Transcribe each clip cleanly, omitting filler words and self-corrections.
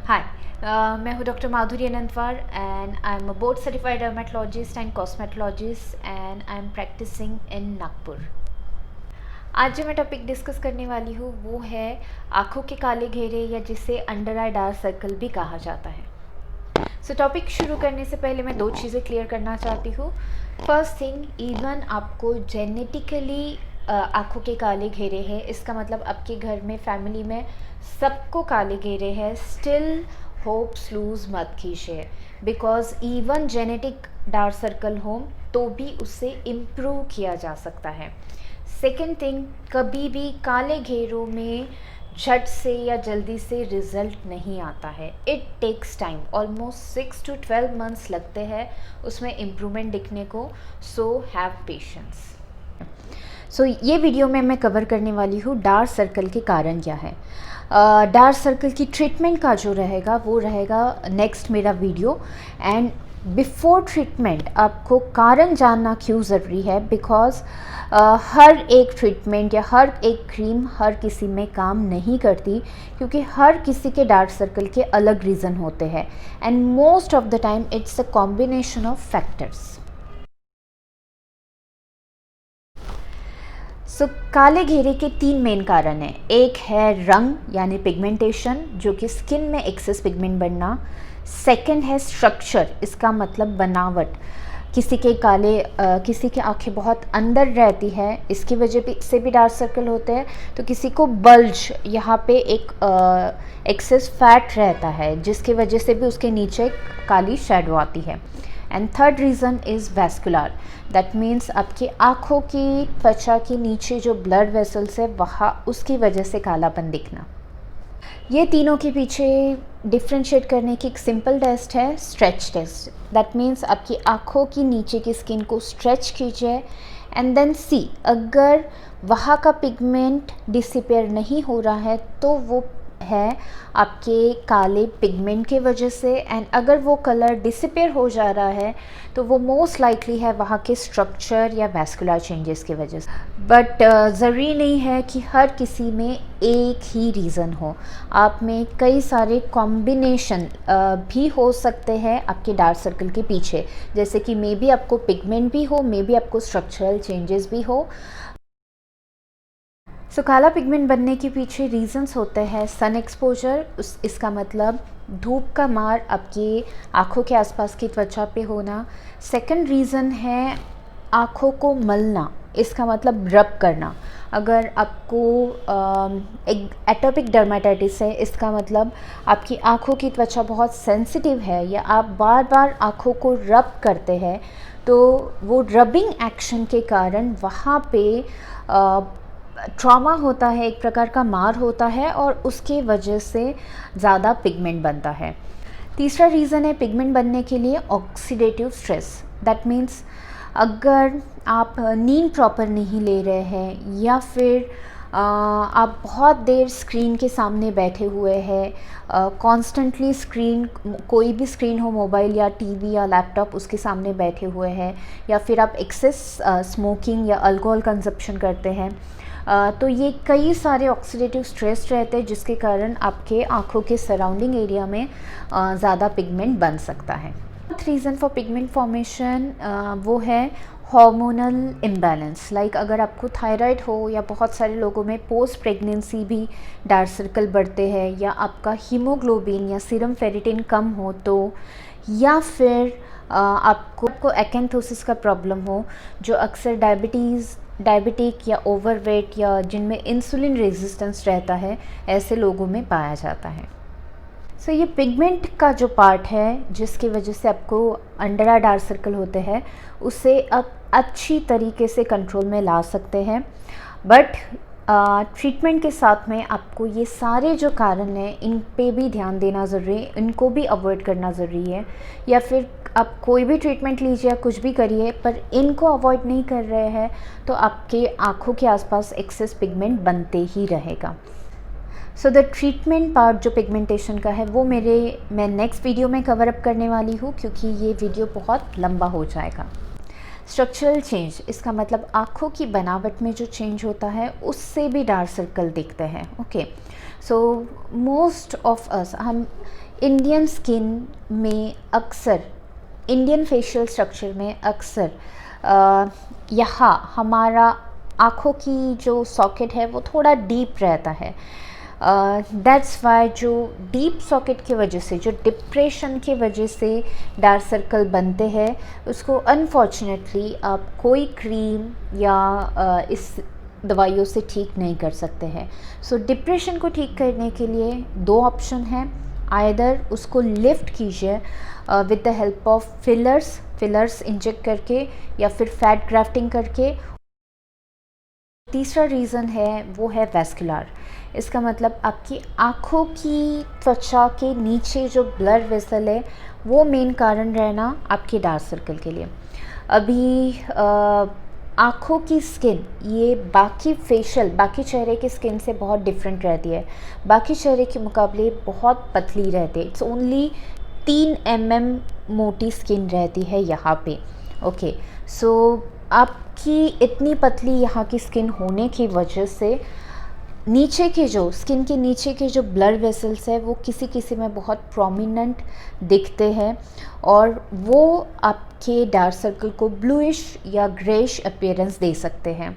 हाय, मैं हूँ doctor Madhuri Anantwar and I am a board certified dermatologist and cosmetologist and I am practising in Nagpur. आज जो मैं टॉपिक डिस्कस करने वाली हूँ वो है आँखों के काले घेरे या जिसे अंडर आई डार्क सर्कल भी कहा जाता है। सो टॉपिक शुरू करने से पहले मैं दो चीज़ें क्लियर करना चाहती हूँ। फर्स्ट थिंग, इवन आपको जेनेटिकली आँखों के काले घेरे हैं, इसका मतलब आपके घर में फैमिली में सबको काले घेरे हैं, स्टिल होप्स लूज मत कीजिए, because even genetic dark circle हो तो भी उससे इम्प्रूव किया जा सकता है। सेकेंड थिंग, कभी भी काले घेरों में झट से या जल्दी से रिजल्ट नहीं आता है। It takes time, almost 6 to 12 months लगते हैं उसमें इम्प्रूवमेंट दिखने को। So have patience. सो ये वीडियो में मैं कवर करने वाली हूँ डार्क सर्कल के कारण क्या है। डार्क सर्कल की ट्रीटमेंट का जो रहेगा वो रहेगा नेक्स्ट मेरा वीडियो। एंड बिफोर ट्रीटमेंट आपको कारण जानना क्यों ज़रूरी है, बिकॉज हर एक ट्रीटमेंट या हर एक क्रीम हर किसी में काम नहीं करती, क्योंकि हर किसी के डार्क सर्कल के अलग रीज़न होते हैं and most of the time it's a combination of factors. So काले घेरे के 3 मेन कारण हैं। एक है रंग यानी पिगमेंटेशन, जो कि स्किन में एक्सेस पिगमेंट बनना। सेकंड है स्ट्रक्चर, इसका मतलब बनावट। किसी के आंखें बहुत अंदर रहती है, इसकी वजह से भी डार्क सर्कल होते हैं। तो किसी को बल्ज, यहाँ पे एक एक्सेस फैट रहता है जिसकी वजह से भी उसके नीचे काली शैडो आती है। And third reason is vascular, that means आपकी आँखों की त्वचा के नीचे जो ब्लड वेसल्स है वहाँ उसकी वजह से कालापन दिखना। ये तीनों के पीछे डिफ्रेंशिएट करने की एक सिंपल टेस्ट है, स्ट्रेच टेस्ट। दैट मीन्स आपकी आँखों की नीचे की स्किन को स्ट्रेच कीजिए एंड देन सी, अगर वहाँ का पिगमेंट डिसिपेयर नहीं हो रहा है तो वो है आपके काले पिगमेंट के वजह से। एंड अगर वो कलर डिसिपेयर हो जा रहा है तो वो मोस्ट लाइकली है वहाँ के स्ट्रक्चर या वैस्कुलर चेंजेस की वजह से। बट ज़रूरी नहीं है कि हर किसी में एक ही रीज़न हो, आप में कई सारे कॉम्बिनेशन भी हो सकते हैं आपके डार्क सर्कल के पीछे, जैसे कि मे बी आपको पिगमेंट भी हो, मे बी आपको स्ट्रक्चरल चेंजेस भी हो। काला पिगमेंट बनने के पीछे रीजंस होते हैं सन एक्सपोजर, इसका मतलब धूप का मार आपकी आँखों के आसपास की त्वचा पे होना। सेकंड रीज़न है आँखों को मलना, इसका मतलब रब करना। अगर आपको एक एटोपिक डर्मेटाइटिस है, इसका मतलब आपकी आँखों की त्वचा बहुत सेंसिटिव है या आप बार बार आँखों को रब करते हैं, तो वो रबिंग एक्शन के कारण वहाँ पे ट्रॉमा होता है, एक प्रकार का मार होता है और उसके वजह से ज़्यादा पिगमेंट बनता है। तीसरा रीज़न है पिगमेंट बनने के लिए ऑक्सीडेटिव स्ट्रेस। दैट मीन्स अगर आप नींद प्रॉपर नहीं ले रहे हैं या फिर आप बहुत देर स्क्रीन के सामने बैठे हुए हैं, कॉन्स्टेंटली स्क्रीन, कोई भी स्क्रीन हो, मोबाइल या टीवी या लैपटॉप, उसके सामने बैठे हुए हैं, या फिर आप एक्सेस स्मोकिंग या अल्कोहल कंजप्शन करते हैं, तो ये कई सारे ऑक्सीडेटिव स्ट्रेस रहते हैं जिसके कारण आपके आँखों के सराउंडिंग एरिया में ज़्यादा पिगमेंट बन सकता है। रीज़न फॉर पिगमेंट फॉर्मेशन वो है हार्मोनल इम्बैलेंस। लाइक अगर आपको थायराइड हो, या बहुत सारे लोगों में पोस्ट प्रेगनेंसी भी डार्क सर्कल बढ़ते हैं, या आपका हीमोग्लोबिन या सीरम फेरिटिन कम हो तो, या फिर आपको एक्नेथोसिस का प्रॉब्लम हो, जो अक्सर डायबिटिक या ओवरवेट या जिनमें इंसुलिन रेजिस्टेंस रहता है, ऐसे लोगों में पाया जाता है। ये पिगमेंट का जो पार्ट है जिसकी वजह से आपको अंडर आई डार्क सर्कल होते हैं, उसे आप अच्छी तरीके से कंट्रोल में ला सकते हैं। बट ट्रीटमेंट के साथ में आपको ये सारे जो कारण हैं इन पे भी ध्यान देना ज़रूरी है, इनको भी अवॉइड करना ज़रूरी है। या फिर आप कोई भी ट्रीटमेंट लीजिए या कुछ भी करिए, पर इनको अवॉइड नहीं कर रहे हैं तो आपके आँखों के आसपास एक्सेस पिगमेंट बनते ही रहेगा। द ट्रीटमेंट पार्ट जो पिगमेंटेशन का है वो मैं नेक्स्ट वीडियो में कवर अप करने वाली हूँ, क्योंकि ये वीडियो बहुत लंबा हो जाएगा। स्ट्रक्चरल चेंज, इसका मतलब आँखों की बनावट में जो चेंज होता है उससे भी डार्क सर्कल दिखते हैं। Okay, so most of us, हम इंडियन स्किन में अक्सर, इंडियन फेशियल स्ट्रक्चर में अक्सर यहाँ हमारा आँखों की जो सॉकेट है वो थोड़ा डीप रहता है। दैट्स वाई जो डीप सॉकेट की वजह से, जो डिप्रेशन की वजह से डार्क सर्कल बनते हैं, उसको अनफॉर्चुनेटली आप कोई क्रीम या इस दवाइयों से ठीक नहीं कर सकते हैं। सो डिप्रेशन को ठीक करने के लिए दो ऑप्शन हैं, आइदर उसको लिफ्ट कीजिए with the help of fillers inject करके या फिर फैट ग्राफ्टिंग करके। तीसरा रीज़न है वो है वैस्कुलर। इसका मतलब आपकी आँखों की त्वचा के नीचे जो ब्लड वेसल है वो मेन कारण रहना आपके डार्क सर्कल के लिए। अभी आँखों की स्किन ये बाकी चेहरे की स्किन से बहुत डिफरेंट रहती है, बाकी चेहरे के मुकाबले बहुत पतली रहती है। इट्स ओनली 3 mm मोटी स्किन रहती है यहाँ पे। ओके, सो आपकी इतनी पतली यहाँ की स्किन होने की वजह से नीचे के जो स्किन के नीचे के जो ब्लड वेसल्स है वो किसी में बहुत प्रोमिनेंट दिखते हैं और वो आपके डार्क सर्कल को ब्लूइश या ग्रेइश अपीयरेंस दे सकते हैं।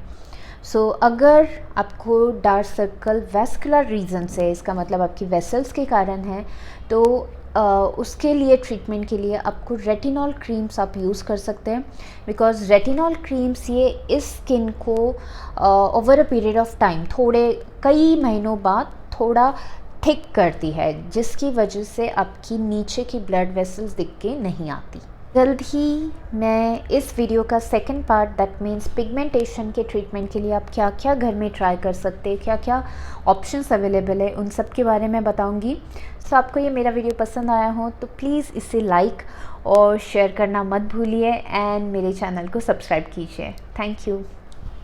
सो अगर आपको डार्क सर्कल वैस्कुलर रीज़न से, इसका मतलब आपकी वेसल्स के कारण है, तो उसके लिए ट्रीटमेंट के लिए आपको रेटिनॉल क्रीम्स आप यूज़ कर सकते हैं, बिकॉज़ रेटिनॉल क्रीम्स ये इस स्किन को over a period of time, कई महीनों बाद थोड़ा थिक करती है, जिसकी वजह से आपकी नीचे की ब्लड वेसल्स दिख के नहीं आती। जल्द ही मैं इस वीडियो का second part, that means pigmentation के ट्रीटमेंट के लिए आप क्या क्या घर में ट्राई कर सकते हैं, क्या क्या ऑप्शंस अवेलेबल है, उन सब के बारे में बताऊंगी। सो आपको ये मेरा वीडियो पसंद आया हो तो प्लीज़ इसे लाइक और शेयर करना मत भूलिए एंड मेरे चैनल को सब्सक्राइब कीजिए। Thank you.